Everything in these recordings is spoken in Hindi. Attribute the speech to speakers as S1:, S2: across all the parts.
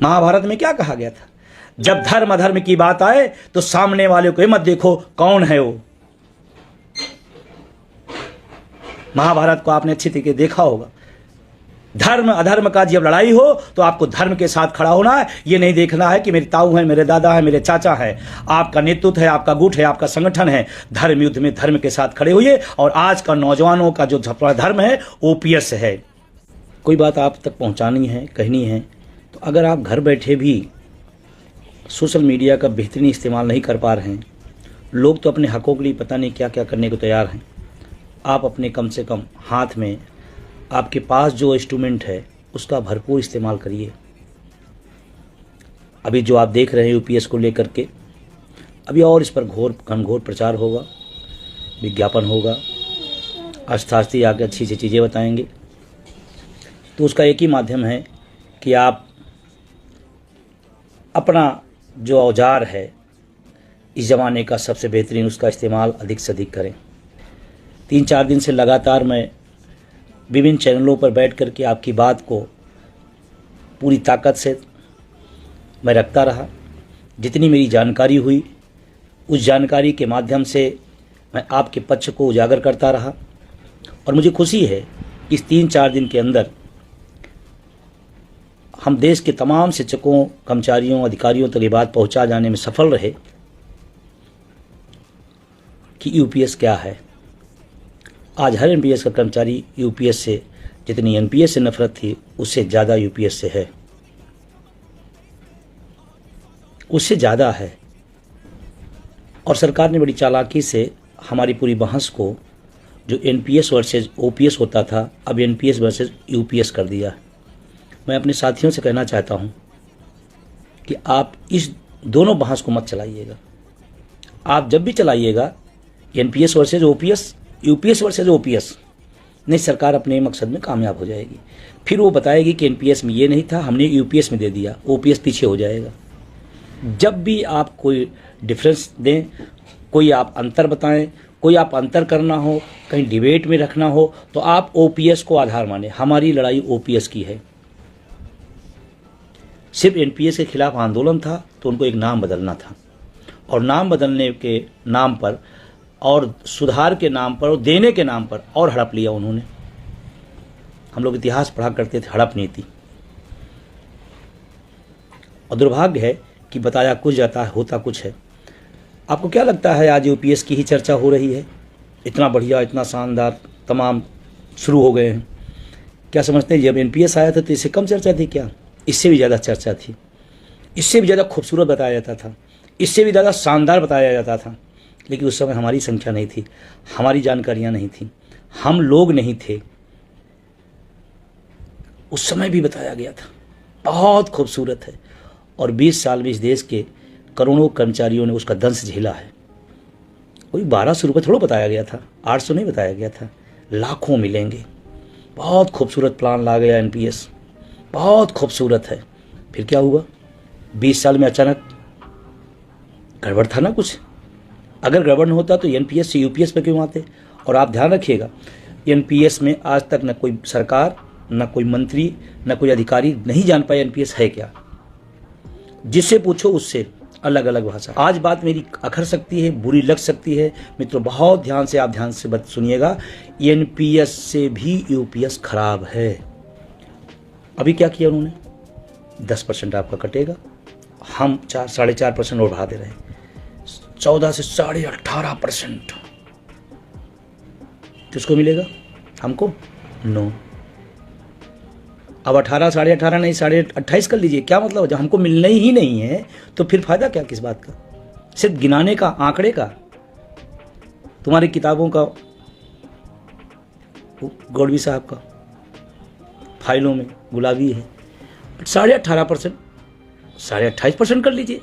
S1: महाभारत में क्या कहा गया था? जब धर्म अधर्म की बात आए तो सामने वाले को मत देखो कौन है वो। महाभारत को आपने अच्छी तरीके देखा होगा। धर्म अधर्म का जब लड़ाई हो तो आपको धर्म के साथ खड़ा होना है। ये नहीं देखना है कि मेरे ताऊ है, मेरे दादा है, मेरे चाचा है। आपका नेतृत्व है, आपका गुट है, आपका संगठन है। धर्म युद्ध में धर्म के साथ खड़े होइए। और आज का नौजवानों का जो धर्म है ओपीएस है। कोई बात आप तक पहुंचानी है, कहनी है, तो अगर आप घर बैठे भी सोशल मीडिया का बेहतरीन इस्तेमाल नहीं कर पा रहे हैं, लोग तो अपने हकों के लिए पता नहीं क्या क्या करने को तैयार हैं। आप अपने कम से कम हाथ में आपके पास जो इंस्ट्रूमेंट है उसका भरपूर इस्तेमाल करिए। अभी जो आप देख रहे हैं यूपीएस को लेकर के, अभी और इस पर घनघोर प्रचार होगा, विज्ञापन होगा, अर्थशास्त्री आगे अच्छी अच्छी चीज़ें बताएंगे। तो उसका एक ही माध्यम है कि आप अपना जो औजार है इस ज़माने का सबसे बेहतरीन, उसका इस्तेमाल अधिक से अधिक करें। 3-4 दिन से लगातार मैं विभिन्न चैनलों पर बैठ कर के आपकी बात को पूरी ताकत से मैं रखता रहा। जितनी मेरी जानकारी हुई उस जानकारी के माध्यम से मैं आपके पक्ष को उजागर करता रहा। और मुझे खुशी है कि इस 3-4 दिन के अंदर हम देश के तमाम शिक्षकों, कर्मचारियों, अधिकारियों तक ये बात पहुंचा जाने में सफल रहे कि यूपीएस क्या है। आज हर एनपीएस का कर्मचारी यूपीएस से, जितनी एनपीएस से नफरत थी उससे ज़्यादा यूपीएस से है, उससे ज़्यादा है। और सरकार ने बड़ी चालाकी से हमारी पूरी बहस को, जो एनपीएस वर्सेस ओपीएस होता था, अब एनपीएस वर्सेस यूपीएस कर दिया। मैं अपने साथियों से कहना चाहता हूं कि आप इस दोनों बहस को मत चलाइएगा। आप जब भी चलाइएगा NPS versus OPS, UPS versus OPS, नहीं, सरकार अपने मकसद में कामयाब हो जाएगी। फिर वो बताएगी कि एनपीएस में ये नहीं था, हमने यूपीएस में दे दिया, ओपीएस पीछे हो जाएगा। जब भी आप कोई डिफरेंस दें, कोई आप अंतर बताएं, कोई आप अंतर करना हो, कहीं डिबेट में रखना हो, तो आप ओपीएस को आधार माने। हमारी लड़ाई ओपीएस की है। सिर्फ एनपीएस के खिलाफ आंदोलन था तो उनको एक नाम बदलना था, और नाम बदलने के नाम पर और सुधार के नाम पर और देने के नाम पर और हड़प लिया उन्होंने। हम लोग इतिहास पढ़ा करते थे, हड़प नीति। और दुर्भाग्य है कि बताया कुछ जाता है, होता कुछ है। आपको क्या लगता है आज यूपीएस की ही चर्चा हो रही है? इतना बढ़िया, इतना शानदार, तमाम शुरू हो गए हैं। क्या समझते हैं जब एनपीएस आया था तो इससे कम चर्चा थी क्या? इससे भी ज़्यादा चर्चा थी, इससे भी ज़्यादा खूबसूरत बताया जाता था, इससे भी ज़्यादा शानदार बताया जाता था। लेकिन उस समय हमारी संख्या नहीं थी, हमारी जानकारियाँ नहीं थी, हम लोग नहीं थे। उस समय भी बताया गया था, बहुत खूबसूरत है। और 20 साल में इस देश के करोड़ों कर्मचारियों ने उसका दंश झेला है। कोई 1200 रुपये थोड़ा बताया गया था, 800 नहीं बताया गया था, लाखों मिलेंगे। बहुत खूबसूरत प्लान ला गया एनपीएस, बहुत खूबसूरत है। फिर क्या हुआ? 20 साल में अचानक गड़बड़ था ना कुछ। अगर गड़बड़ न होता तो एनपीएस से यूपीएस पे क्यों आते? और आप ध्यान रखिएगा, एनपीएस में आज तक न कोई सरकार, न कोई मंत्री, न कोई अधिकारी नहीं जान पाए एनपीएस है क्या। जिससे पूछो उससे अलग अलग भाषा। आज बात मेरी अखर सकती है, बुरी लग सकती है। मित्रों, बहुत ध्यान से, आप ध्यान से बात सुनिएगा। एनपीएस से भी यूपीएस खराब है। अभी क्या किया उन्होंने? 10% आपका कटेगा, हम 4-4.5% और बढ़ा दे रहे हैं, 14 से 18.5%। किसको मिलेगा? हमको? नो। अब 18, 18.5 नहीं, 28.5 कर लीजिए। क्या मतलब? जब हमको मिलना ही नहीं है तो फिर फायदा क्या किस बात का? सिर्फ गिनाने का, आंकड़े का। तुम्हारी किताबों का, गौड़वी साहब का फाइलों में गुलाबी है, 18.5%, 28.5% कर लीजिए।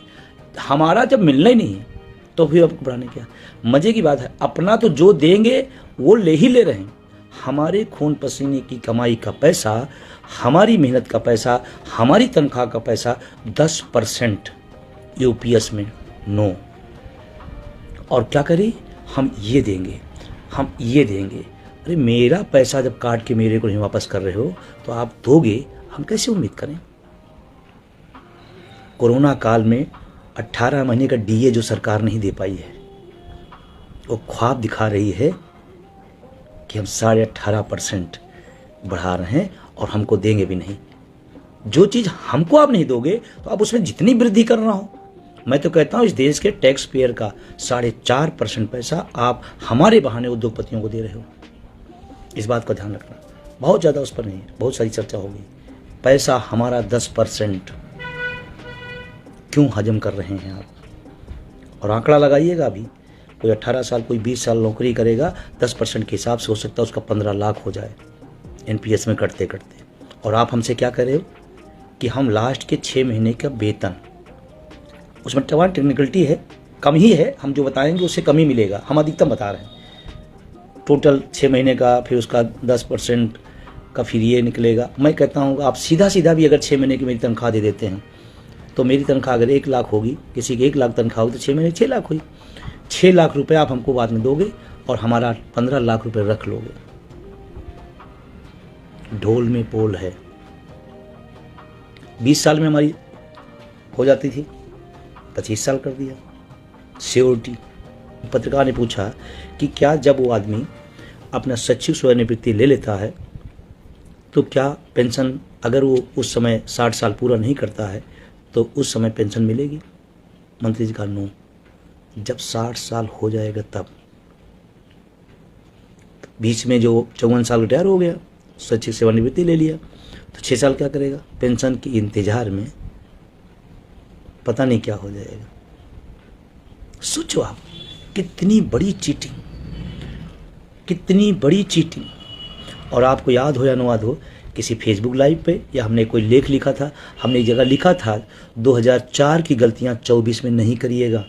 S1: हमारा जब मिलना ही नहीं है तो फिर आपको बढ़ाने क्या? मजे की बात है, अपना तो जो देंगे वो ले ही ले रहे हैं। हमारे खून पसीने की कमाई का पैसा, हमारी मेहनत का पैसा, हमारी तनख्वाह का पैसा 10% यूपीएस में नो। और क्या करें? हम ये देंगे, हम ये देंगे। अरे मेरा पैसा जब काट के मेरे को नहीं वापस कर रहे हो तो आप दोगे, हम कैसे उम्मीद करें? कोरोना काल में 18 महीने का डीए जो सरकार नहीं दे पाई है, वो ख्वाब दिखा रही है कि हम 18.5% बढ़ा रहे हैं और हमको देंगे भी नहीं। जो चीज़ हमको आप नहीं दोगे तो आप उसमें जितनी वृद्धि करना हो, मैं तो कहता हूँ इस देश के टैक्स पेयर का 4.5% पैसा आप हमारे बहाने उद्योगपतियों को दे रहे हो। इस बात का ध्यान रखना। बहुत ज़्यादा उस पर नहीं है, बहुत सारी चर्चा होगी। पैसा हमारा 10% क्यों हजम कर रहे हैं आप? और आंकड़ा लगाइएगा, अभी कोई 18 साल कोई 20 साल नौकरी करेगा, 10% के हिसाब से हो सकता है उसका 15 लाख हो जाए एनपीएस में कटते कटते। और आप हमसे क्या कर रहे हो कि हम लास्ट के 6 महीने का वेतन, उसमें तमाम टेक्निकलिटी है, कम ही है, हम जो बताएंगे उससे कम ही मिलेगा, हम अधिकतम बता रहे हैं। टोटल 6 महीने का, फिर उसका 10% का फिर ये निकलेगा। मैं कहता हूँ आप सीधा सीधा भी अगर 6 महीने की मेरी तनख्वाह दे देते हैं तो मेरी तनख्वाह अगर 1 लाख होगी, किसी की 1 लाख तनख्वाह होगी तो 6 महीने 6 लाख हुई। 6 लाख रुपए आप हमको बाद में दोगे और हमारा 15 लाख रुपए रख लोगे। ढोल में पोल है। 20 साल में हमारी हो जाती थी, 25 साल कर दिया। सिक्योरिटी। पत्रकार ने पूछा कि क्या जब वो आदमी अपना स्वैच्छिक सेवानिवृत्ति ले लेता है तो क्या पेंशन, अगर वो उस समय 60 साल पूरा नहीं करता है तो उस समय पेंशन मिलेगी? मंत्री जी का नो, जब 60 साल हो जाएगा तब। बीच में जो 54 साल रिटायर हो गया, स्वैच्छिक सेवानिवृत्ति ले लिया, तो 6 साल क्या करेगा? पेंशन के इंतजार में पता नहीं क्या हो जाएगा। सोचो आप, कितनी बड़ी चीटिंग, कितनी बड़ी चीटिंग। और आपको याद हो या न याद हो, किसी फेसबुक लाइव पे या हमने कोई लेख लिखा था, हमने एक जगह लिखा था 2004 की गलतियां 24 में नहीं करिएगा।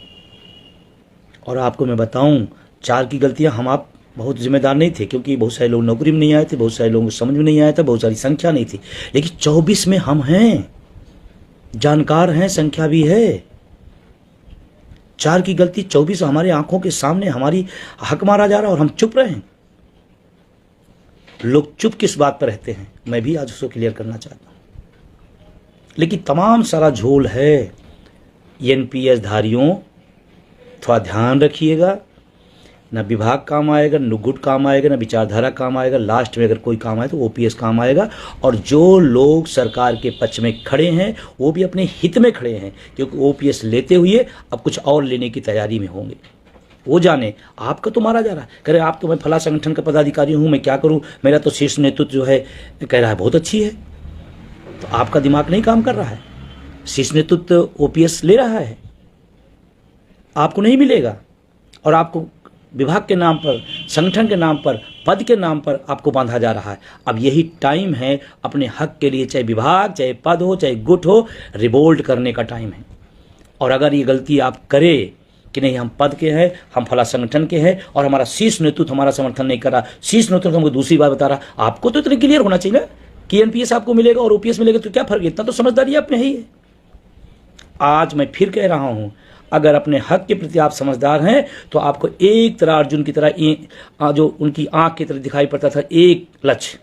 S1: और आपको मैं बताऊं, 4 की गलतियां हम आप बहुत जिम्मेदार नहीं थे, क्योंकि बहुत सारे लोग नौकरी में नहीं आए थे, बहुत सारे लोगों को समझ में नहीं आया था, बहुत सारी संख्या नहीं थी। लेकिन 24 में हम हैं, जानकार हैं, संख्या भी है। 4 की गलती 24 हमारे आंखों के सामने हमारी हक मारा जा रहा है और हम चुप रहे हैं। लोग चुप किस बात पर रहते हैं, मैं भी आज उसको क्लियर करना चाहता हूं। लेकिन तमाम सारा झोल है। एनपीएस धारियों, थोड़ा ध्यान रखिएगा, ना विभाग काम आएगा, न गुट काम आएगा, ना विचारधारा काम आएगा। लास्ट में अगर कोई काम आए तो ओपीएस काम आएगा। और जो लोग सरकार के पक्ष में खड़े हैं वो भी अपने हित में खड़े हैं, क्योंकि ओपीएस लेते हुए अब कुछ और लेने की तैयारी में होंगे। वो जाने आपका तो मारा जा रहा है, कह रहे आप तो मैं फला संगठन का पदाधिकारी हूँ, मैं क्या करूँ, मेरा तो शीर्ष नेतृत्व जो है कह रहा है बहुत अच्छी है। तो आपका दिमाग नहीं काम कर रहा है। शीर्ष नेतृत्व ओपीएस ले रहा है, आपको नहीं मिलेगा। और आपको विभाग के नाम पर, संगठन के नाम पर, पद के नाम पर आपको बांधा जा रहा है। अब यही टाइम है अपने हक के लिए, चाहे विभाग, चाहे पद हो, चाहे गुट हो, रिवोल्ट करने का टाइम है। और अगर ये गलती आप करें कि नहीं हम पद के हैं, हम फला संगठन के हैं और हमारा शीर्ष नेतृत्व हमारा समर्थन नहीं कर रहा, शीर्ष नेतृत्व हमको दूसरी बात बता रहा, आपको तो इतना क्लियर होना चाहिए ना कि एनपीएस आपको मिलेगा और ओपीएस मिलेगा, तो क्या फर्क है? इतना तो समझदारी आप में ही है। आज मैं फिर कह रहा हूं, अगर अपने हक के प्रति आप समझदार हैं तो आपको एक तरह अर्जुन की तरह, जो उनकी आंख की तरह दिखाई पड़ता था, एक लक्ष्य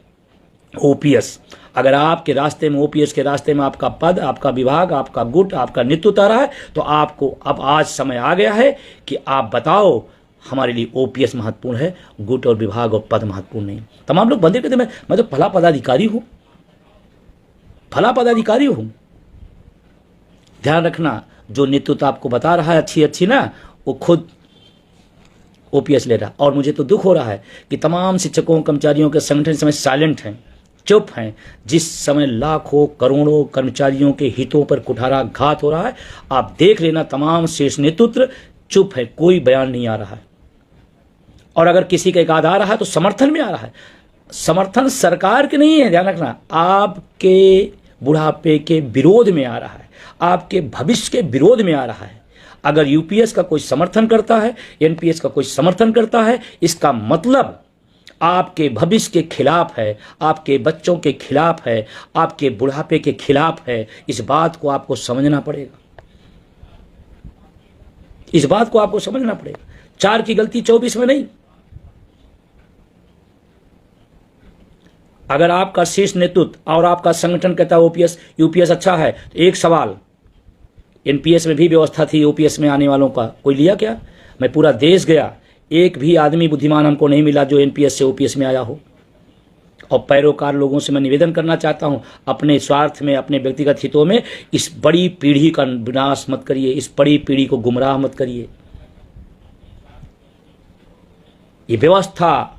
S1: ओपीएस। अगर आपके रास्ते में, ओपीएस के रास्ते में आपका पद, आपका विभाग, आपका गुट, आपका नेतृत्व आ रहा है, तो आपको अब आज समय आ गया है कि आप बताओ हमारे लिए ओपीएस महत्वपूर्ण है, गुट और विभाग और पद महत्वपूर्ण नहीं। तमाम लोग बंदे कहते मैं तो फला पदाधिकारी हूं, फला पदाधिकारी हूं। ध्यान रखना, जो नेतृत्व आपको बता रहा है अच्छी ना, वो खुद ओपीएस ले रहा। और मुझे तो दुख हो रहा है कि तमाम शिक्षकों, कर्मचारियों के संगठन इस समय साइलेंट हैं, चुप हैं। जिस समय लाखों करोड़ों कर्मचारियों के हितों पर कुठाराघात हो रहा है, आप देख लेना तमाम शीर्ष नेतृत्व चुप है, कोई बयान नहीं आ रहा है। और अगर किसी का एक आधा आ रहा है तो समर्थन में आ रहा है। समर्थन सरकार के नहीं है, ध्यान रखना, आपके बुढ़ापे के विरोध में आ रहा है, आपके भविष्य के विरोध में आ रहा है। अगर यूपीएस का कोई समर्थन करता है, एनपीएस का कोई समर्थन करता है, इसका मतलब आपके भविष्य के खिलाफ है, आपके बच्चों के खिलाफ है, आपके बुढ़ापे के खिलाफ है। इस बात को आपको समझना पड़ेगा, इस बात को आपको समझना पड़ेगा। 4 की गलती 24 में नहीं। अगर आपका शीर्ष नेतृत्व और आपका संगठन कहता है ओपीएस यूपीएस अच्छा है, तो एक सवाल, एनपीएस में भी व्यवस्था थी ओपीएस में आने वालों का, कोई लिया क्या? मैं पूरा देश गया, एक भी आदमी बुद्धिमान हमको नहीं मिला जो एनपीएस से ओपीएस में आया हो। और पैरोकार लोगों से मैं निवेदन करना चाहता हूं, अपने स्वार्थ में, अपने व्यक्तिगत हितों में इस बड़ी पीढ़ी का विनाश मत करिए, इस बड़ी पीढ़ी को गुमराह मत करिए। ये व्यवस्था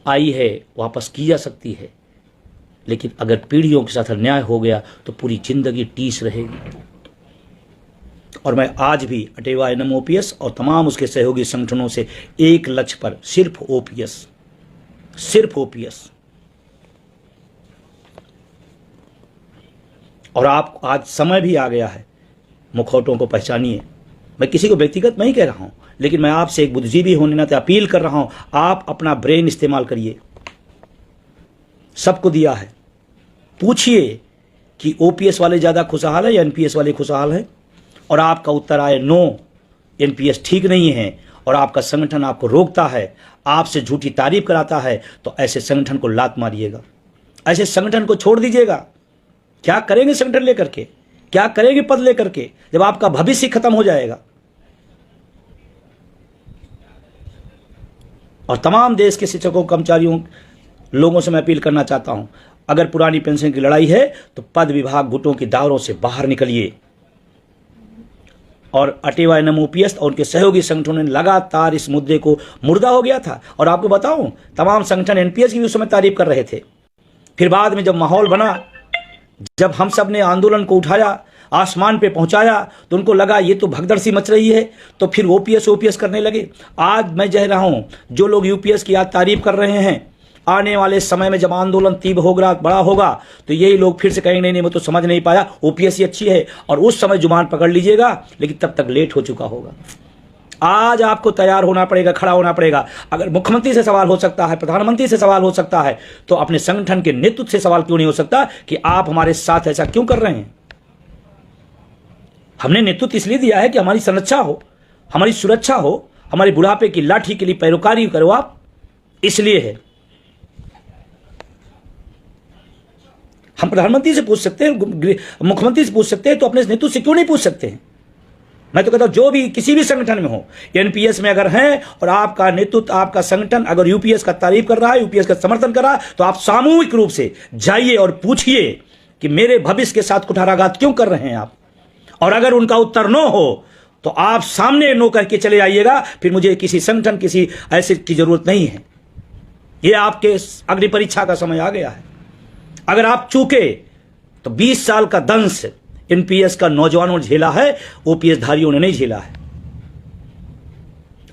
S1: आई है, वापस की जा सकती है, लेकिन अगर पीढ़ियों के साथ अन्याय हो गया तो पूरी जिंदगी टीस रहेगी। और मैं आज भी अटेवा एनएम ओपीएस और तमाम उसके सहयोगी संगठनों से एक लक्ष्य पर, सिर्फ ओपीएस, सिर्फ ओपीएस। और आप आज समय भी आ गया है, मुखौटों को पहचानिए। मैं किसी को व्यक्तिगत नहीं कह रहा हूं, लेकिन मैं आपसे एक बुद्धिजीवी होने नाते अपील कर रहा हूं, आप अपना ब्रेन इस्तेमाल करिए। सबको दिया है, पूछिए कि ओपीएस वाले ज्यादा खुशहाल है या एनपीएस वाले खुशहाल है, और आपका उत्तर आए नो, एनपीएस ठीक नहीं है, और आपका संगठन आपको रोकता है, आपसे झूठी तारीफ कराता है, तो ऐसे संगठन को लात मारिएगा, ऐसे संगठन को छोड़ दीजिएगा। क्या करेंगे संगठन लेकर के, क्या करेंगे पद लेकर के, जब आपका भविष्य खत्म हो जाएगा। और तमाम देश के शिक्षकों, कर्मचारियों, लोगों से मैं अपील करना चाहता हूं, अगर पुरानी पेंशन की लड़ाई है तो पद विभाग गुटों की दावरों से बाहर निकलिए। और अटेवा एनएम ओपीएस और उनके सहयोगी संगठनों ने लगातार इस मुद्दे को, मुर्दा हो गया था। और आपको बताऊं, तमाम संगठन एनपीएस की भी उस समय तारीफ कर रहे थे। फिर बाद में जब माहौल बना, जब हम सब ने आंदोलन को उठाया, आसमान पे पहुंचाया, तो उनको लगा ये तो भगदड़ सी मच रही है, तो फिर ओपीएस करने लगे। आज मैं कह रहा हूं, जो लोग यूपीएस की आज तारीफ कर रहे हैं, आने वाले समय में जब आंदोलन तीव्र होगा, बड़ा होगा, तो यही लोग फिर से कहेंगे नहीं नहीं, मैं तो समझ नहीं पाया, ओपीएस ही अच्छी है, और उस समय जुबान पकड़ लीजिएगा, लेकिन तब तक लेट हो चुका होगा। आज आपको तैयार होना पड़ेगा, खड़ा होना पड़ेगा। अगर मुख्यमंत्री से सवाल हो सकता है, प्रधानमंत्री से सवाल हो सकता है, तो अपने संगठन के नेतृत्व से सवाल क्यों नहीं हो सकता कि आप हमारे साथ ऐसा क्यों कर रहे हैं? हमने नेतृत्व इसलिए दिया है कि हमारी संरक्षा हो, हमारी सुरक्षा हो, हमारी बुढ़ापे की लाठी के लिए पैरोकारी करो आप, इसलिए है। हम प्रधानमंत्री से पूछ सकते हैं, मुख्यमंत्री से पूछ सकते हैं, तो अपने नेतृत्व से क्यों नहीं पूछ सकते हैं? मैं तो कहता हूं, जो भी किसी भी संगठन में हो, एनपीएस में अगर हैं और आपका नेतृत्व, आपका संगठन अगर यूपीएस का तारीफ कर रहा है, यूपीएस का समर्थन कर रहा है, तो आप सामूहिक रूप से जाइए और पूछिए कि मेरे भविष्य के साथ कुठाराघात क्यों कर रहे हैं आप। और अगर उनका उत्तर नो हो, तो आप सामने नो करके चले आइएगा। फिर मुझे किसी संगठन, किसी ऐसे की जरूरत नहीं है। यह आपके अग्नि परीक्षा का समय आ गया है। अगर आप चूके तो 20 साल का दंश एनपीएस का नौजवानों ने झेला है, ओपीएस धारियों ने नहीं झेला है।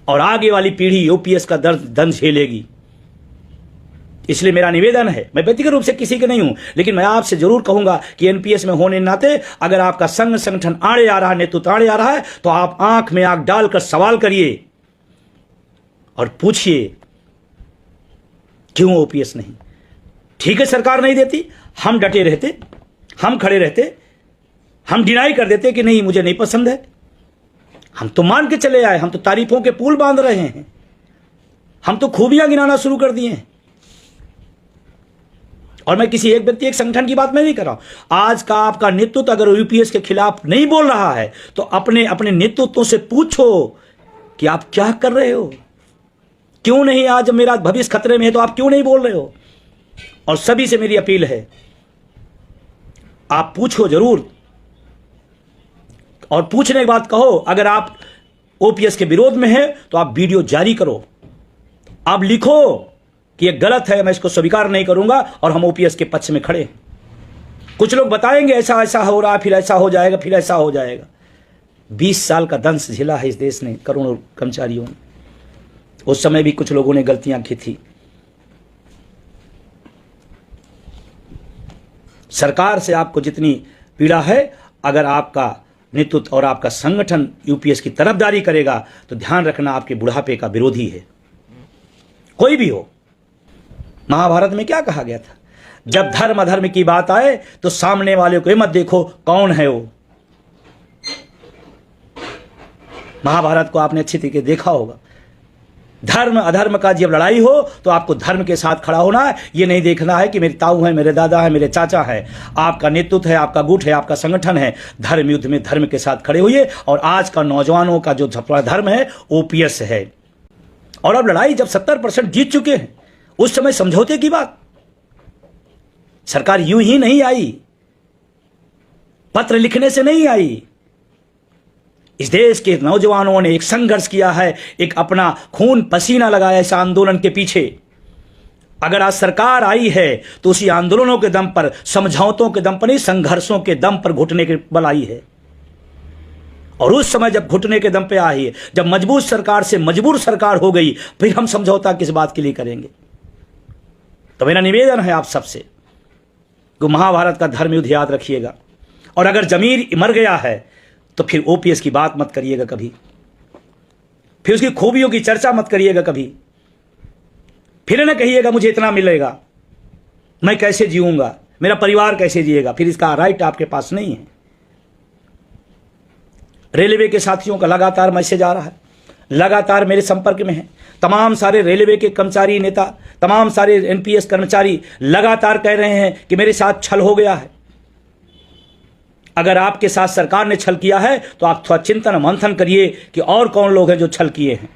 S1: और आगे वाली पीढ़ी ओपीएस का दंश झेलेगी। इसलिए मेरा निवेदन है, मैं व्यक्तिगत रूप से किसी के नहीं हूं, लेकिन मैं आपसे जरूर कहूंगा कि एनपीएस में होने नाते अगर आपका संघ संगठन आड़े आ रहा है, नेतृत्व आड़े आ रहा है, तो आप आंख में आंख डालकर सवाल करिए और पूछिए क्यों ओपीएस नहीं। ठीक है, सरकार नहीं देती, हम डटे रहते, हम खड़े रहते, हम डिनाई कर देते कि नहीं मुझे नहीं पसंद है। हम तो मान के चले आए, हम तो तारीफों के पुल बांध रहे हैं, हम तो खूबियां गिनाना शुरू कर दिए हैं। और मैं किसी एक व्यक्ति, एक संगठन की बात मैं नहीं कर रहा हूं। आज का आपका नेतृत्व अगर यूपीएस के खिलाफ नहीं बोल रहा है, तो अपने अपने नेतृत्वों से पूछो कि आप क्या कर रहे हो, क्यों नहीं। आज मेरा भविष्य खतरे में है, तो आप क्यों नहीं बोल रहे हो। और सभी से मेरी अपील है, आप पूछो जरूर, और पूछने के बाद कहो। अगर आप ओपीएस के विरोध में हैं, तो आप वीडियो जारी करो, आप लिखो कि ये गलत है, मैं इसको स्वीकार नहीं करूंगा, और हम ओपीएस के पक्ष में खड़े। कुछ लोग बताएंगे ऐसा ऐसा हो रहा है, फिर ऐसा हो जाएगा, फिर ऐसा हो जाएगा। 20 साल का दंश झेला है इस देश ने, करोड़ों कर्मचारियों ने। उस समय भी कुछ लोगों ने गलतियां की थी। सरकार से आपको जितनी पीड़ा है, अगर आपका नेतृत्व और आपका संगठन यूपीएस की तरफदारी करेगा, तो ध्यान रखना आपके बुढ़ापे का विरोधी है, कोई भी हो। महाभारत में क्या कहा गया था, जब धर्म अधर्म की बात आए तो सामने वाले को मत देखो कौन है वो। महाभारत को आपने अच्छी तरीके देखा होगा। धर्म अधर्म का जब लड़ाई हो तो आपको धर्म के साथ खड़ा होना है। ये नहीं देखना है कि मेरे ताऊ हैं, मेरे दादा हैं, मेरे चाचा हैं। आपका नेतृत्व है, आपका गुट है, आपका संगठन है। धर्म युद्ध में धर्म के साथ खड़े होइए। और आज का नौजवानों का जो धर्म है ओपीएस है। और अब लड़ाई जब 70% जीत चुके हैं, उस समय समझौते की बात। सरकार यूं ही नहीं आई, पत्र लिखने से नहीं आई। इस देश के नौजवानों ने एक संघर्ष किया है, एक अपना खून पसीना लगाया इस आंदोलन के पीछे। अगर आज सरकार आई है तो उसी आंदोलनों के दम पर, समझौतों के दम पर नहीं, संघर्षों के दम पर घुटने के बल आई है। और उस समय जब घुटने के दम पे आई है, जब मजबूत सरकार से मजबूर सरकार हो गई, फिर हम समझौता किस बात के लिए करेंगे। तो मेरा निवेदन है आप सबसे कि महाभारत का धर्म युद्ध याद रखिएगा। और अगर जमीर मर गया है तो फिर ओपीएस की बात मत करिएगा कभी, फिर उसकी खूबियों की चर्चा मत करिएगा कभी। फिर न कहिएगा मुझे इतना मिलेगा, मैं कैसे जीऊंगा, मेरा परिवार कैसे जिएगा। फिर इसका राइट आपके पास नहीं है। रेलवे के साथियों का लगातार मैसेज आ रहा है, लगातार मेरे संपर्क में है। तमाम सारे रेलवे के कर्मचारी नेता, तमाम सारे एनपीएस कर्मचारी लगातार कह रहे हैं कि मेरे साथ छल हो गया है। अगर आपके साथ सरकार ने छल किया है तो आप थोड़ा चिंतन मंथन करिए कि और कौन लोग हैं जो छल किए हैं।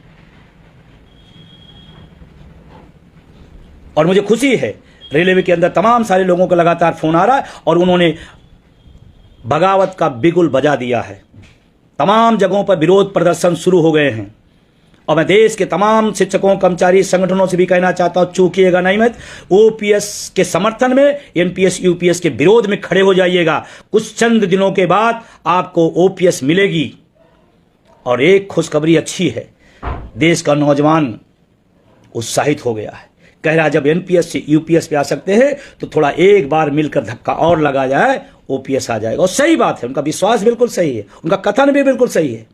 S1: और मुझे खुशी है रेलवे के अंदर तमाम सारे लोगों का लगातार फोन आ रहा है और उन्होंने बगावत का बिगुल बजा दिया है। तमाम जगहों पर विरोध प्रदर्शन शुरू हो गए हैं। और मैं देश के तमाम शिक्षकों कर्मचारी संगठनों से भी कहना चाहता हूं, चूकिएगा नहीं मत। ओपीएस के समर्थन में, एनपीएस यूपीएस के विरोध में खड़े हो जाइएगा। कुछ चंद दिनों के बाद आपको ओपीएस मिलेगी। और एक खुशखबरी अच्छी है, देश का नौजवान उत्साहित हो गया है, कह रहा जब एनपीएस से यूपीएस पे आ सकते हैं तो थोड़ा एक बार मिलकर धक्का और लगा जाए, ओपीएस आ जाएगा। और सही बात है, उनका विश्वास बिल्कुल सही है, उनका कथन भी बिल्कुल सही है।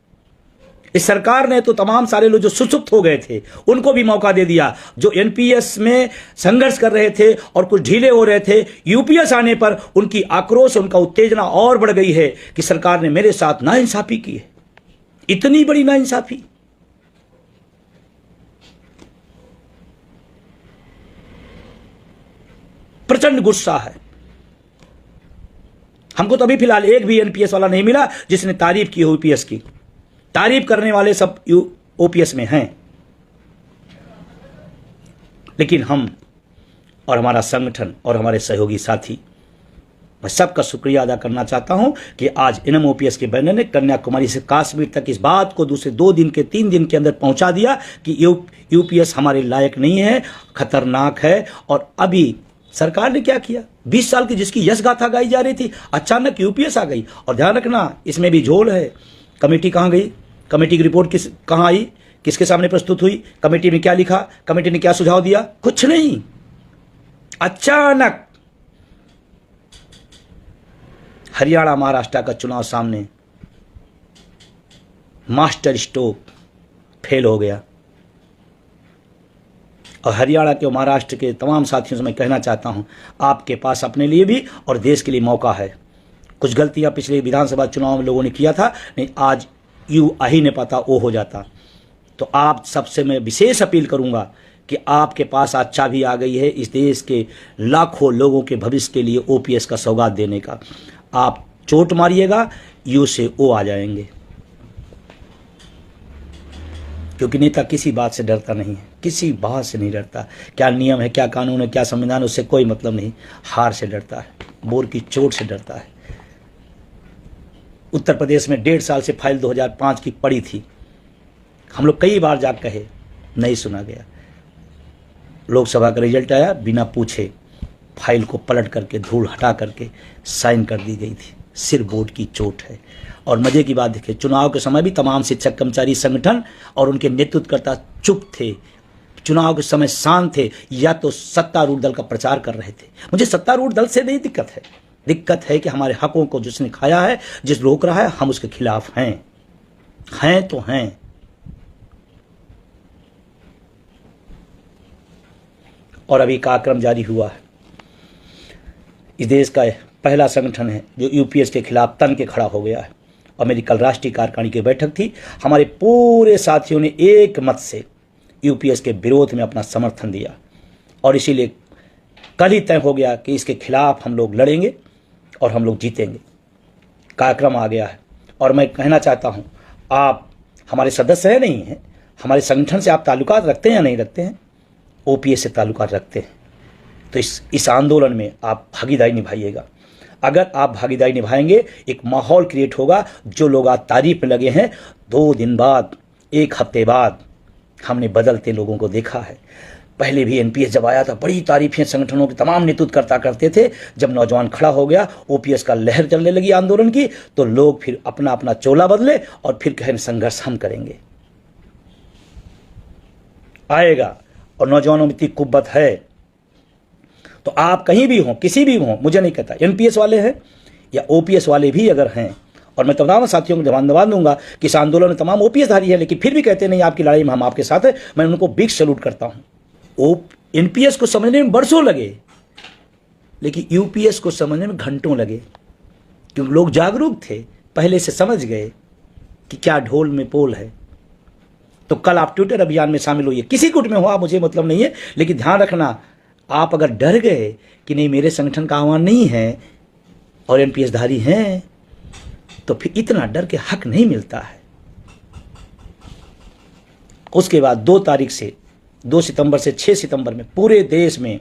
S1: इस सरकार ने तो तमाम सारे लोग जो सुसुप्त हो गए थे उनको भी मौका दे दिया, जो एनपीएस में संघर्ष कर रहे थे और कुछ ढीले हो रहे थे। यूपीएस आने पर उनकी आक्रोश, उनका उत्तेजना और बढ़ गई है कि सरकार ने मेरे साथ नाइंसाफी की है, इतनी बड़ी नाइंसाफी। प्रचंड गुस्सा है। हमको तो अभी फिलहाल एक भी एनपीएस वाला नहीं मिला जिसने तारीफ की हो यूपीएस की। तारीफ करने वाले सब ओपीएस में हैं, लेकिन हम और हमारा संगठन और हमारे सहयोगी साथी, मैं सबका शुक्रिया अदा करना चाहता हूं कि आज इनम ओपीएस के बैनर ने कन्याकुमारी से कश्मीर तक इस बात को दूसरे 2 दिन के 3 दिन के अंदर पहुंचा दिया कि यूपीएस हमारे लायक नहीं है, खतरनाक है। और अभी सरकार ने क्या किया, 20 साल की जिसकी यश गाथा गाई जा रही थी, अचानक यूपीएस आ गई। और ध्यान रखना, इसमें भी झोल है। कमेटी कहां गई, कमेटी की रिपोर्ट कहां आई, किसके सामने प्रस्तुत हुई, कमेटी में क्या लिखा, कमेटी ने क्या सुझाव दिया, कुछ नहीं। अचानक हरियाणा महाराष्ट्र का चुनाव सामने, मास्टर स्ट्रोक फेल हो गया। और हरियाणा के और महाराष्ट्र के तमाम साथियों से मैं कहना चाहता हूं, आपके पास अपने लिए भी और देश के लिए मौका है। कुछ गलतियां पिछले विधानसभा चुनाव में लोगों ने किया था, नहीं आज यू आ ही नहीं पाता वो हो जाता। तो आप सबसे मैं विशेष अपील करूंगा कि आपके पास आज चाबी आ गई है इस देश के लाखों लोगों के भविष्य के लिए ओपीएस का सौगात देने का। आप चोट मारिएगा, यू से ओ आ जाएंगे। क्योंकि नेता किसी बात से डरता नहीं है, किसी बात से नहीं डरता। क्या नियम है, क्या कानून है, क्या संविधान, उससे कोई मतलब नहीं। हार से डरता है, बोर की चोट से डरता है। उत्तर प्रदेश में 1.5 साल से फाइल 2005 की पड़ी थी। हम लोग कई बार जाकर कहे, नहीं सुना गया। लोकसभा का रिजल्ट आया, बिना पूछे फाइल को पलट करके, धूल हटा करके साइन कर दी गई थी। सिर्फ बोर्ड की चोट है। और मजे की बात देखिए, चुनाव के समय भी तमाम शिक्षक कर्मचारी संगठन और उनके नेतृत्वकर्ता चुप थे, चुनाव के समय शांत थे, या तो सत्तारूढ़ दल का प्रचार कर रहे थे। मुझे सत्तारूढ़ दल से नहीं दिक्कत है, दिक्कत है कि हमारे हकों को जिसने खाया है, जिस रोक रहा है, हम उसके खिलाफ हैं तो हैं। और अभी कार्यक्रम जारी हुआ है। इस देश का पहला संगठन है जो यूपीएस के खिलाफ तन के खड़ा हो गया है। और मेरी कल राष्ट्रीय कार्यकारिणी की बैठक थी, हमारे पूरे साथियों ने एक मत से यूपीएस के विरोध में अपना समर्थन दिया और इसीलिए कल ही तय हो गया कि इसके खिलाफ हम लोग लड़ेंगे और हम लोग जीतेंगे। कार्यक्रम आ गया है और मैं कहना चाहता हूँ, आप हमारे सदस्य हैं नहीं हैं, हमारे संगठन से आप ताल्लुकात रखते हैं या नहीं रखते हैं? ओपीएस से ताल्लुकात रखते हैं तो इस आंदोलन में आप भागीदारी निभाइएगा। अगर आप भागीदारी निभाएंगे एक माहौल क्रिएट होगा। जो लोग आज तारीफ में लगे हैं, 2 दिन बाद, 1 हफ्ते बाद हमने बदलते लोगों को देखा है। पहले भी एनपीएस जब आया था बड़ी तारीफें संगठनों के तमाम नेतृत्वकर्ता करते थे। जब नौजवान खड़ा हो गया, ओपीएस का लहर चलने लगी आंदोलन की, तो लोग फिर अपना अपना चोला बदले और फिर कहें संघर्ष हम करेंगे। आएगा और नौजवानों में इतनी कुव्वत है तो आप कहीं भी हों, किसी भी हों, मुझे नहीं कहता एनपीएस वाले हैं या ओपीएस वाले भी अगर हैं, और मैं तमाम साथियों को जवाब दूंगा कि इस आंदोलन में तमाम ओपीएस धारी है लेकिन फिर भी कहते नहीं आपकी लड़ाई में हम आपके साथ हैं, मैं उनको बिग सैल्यूट करता हूं। एनपीएस को समझने में बरसों लगे लेकिन यूपीएस को समझने में घंटों लगे, क्योंकि लोग जागरूक थे, पहले से समझ गए कि क्या ढोल में पोल है। तो कल आप ट्विटर अभियान में शामिल होइए, किसी गुट में हो आप, मुझे मतलब नहीं है, लेकिन ध्यान रखना, आप अगर डर गए कि नहीं मेरे संगठन का आह्वान नहीं है और एनपीएस धारी हैं, तो फिर इतना डर के हक नहीं मिलता है। उसके बाद 2 तारीख से 2 सितंबर से 6 सितंबर में पूरे देश में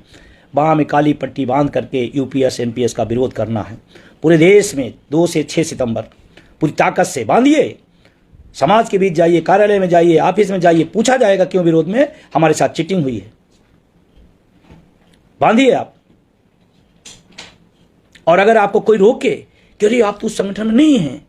S1: बाह में काली पट्टी बांध करके यूपीएस एनपीएस का विरोध करना है। पूरे देश में 2 से 6 सितंबर पूरी ताकत से बांधिए, समाज के बीच जाइए, कार्यालय में जाइए, ऑफिस में जाइए, पूछा जाएगा क्यों विरोध में, हमारे साथ चीटिंग हुई है, बांधिए आप। और अगर आपको कोई रोके कि अरे आप तो उस संगठन में नहीं हैं,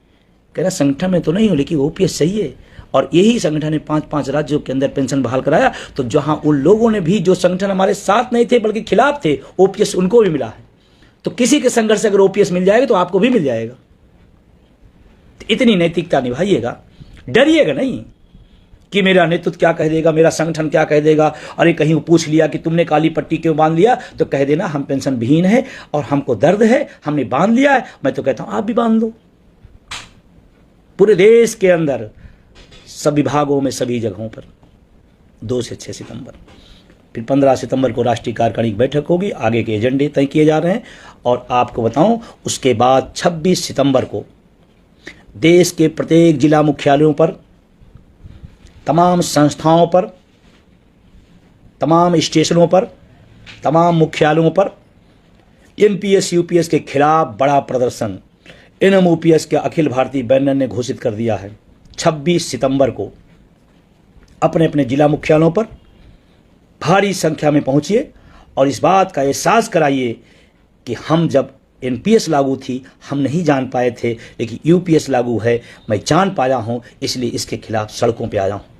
S1: कह रहा संगठन में तो नहीं हो लेकिन ओपीएस सही है, और यही संगठन ने 5-5 राज्यों के अंदर पेंशन बहाल कराया, तो जहां उन लोगों ने भी जो संगठन हमारे साथ नहीं थे बल्कि खिलाफ थे, ओपीएस उनको भी मिला है। तो किसी के संघर्ष से अगर ओपीएस मिल जाएगा तो आपको भी मिल जाएगा। तो इतनी नैतिकता निभाइएगा, डरिएगा नहीं कि मेरा नेतृत्व क्या कह देगा, मेरा संगठन क्या कह देगा। अरे कहीं वो पूछ लिया कि तुमने काली पट्टी क्यों बांध लिया, तो कह देना हम पेंशन विहीन है और हमको दर्द है, हमने बांध लिया है। मैं तो कहता हूं आप भी बांध दो। पूरे देश के अंदर सब विभागों में सभी जगहों पर 2 से 6 सितंबर, फिर 15 सितंबर को राष्ट्रीय कार्यकारिणी की बैठक होगी, आगे के एजेंडे तय किए जा रहे हैं। और आपको बताऊं उसके बाद 26 सितंबर को देश के प्रत्येक जिला मुख्यालयों पर, तमाम संस्थाओं पर, तमाम स्टेशनों पर, तमाम मुख्यालयों पर एनपीएस यूपीएस के खिलाफ बड़ा प्रदर्शन एनएमओपीएस के अखिल भारतीय बैनर ने घोषित कर दिया है। 26 सितंबर को अपने अपने जिला मुख्यालयों पर भारी संख्या में पहुंचिए और इस बात का एहसास कराइए कि हम जब एनपीएस लागू थी हम नहीं जान पाए थे, लेकिन यूपीएस लागू है, मैं जान पाया हूं, इसलिए इसके खिलाफ सड़कों पे आया हूं।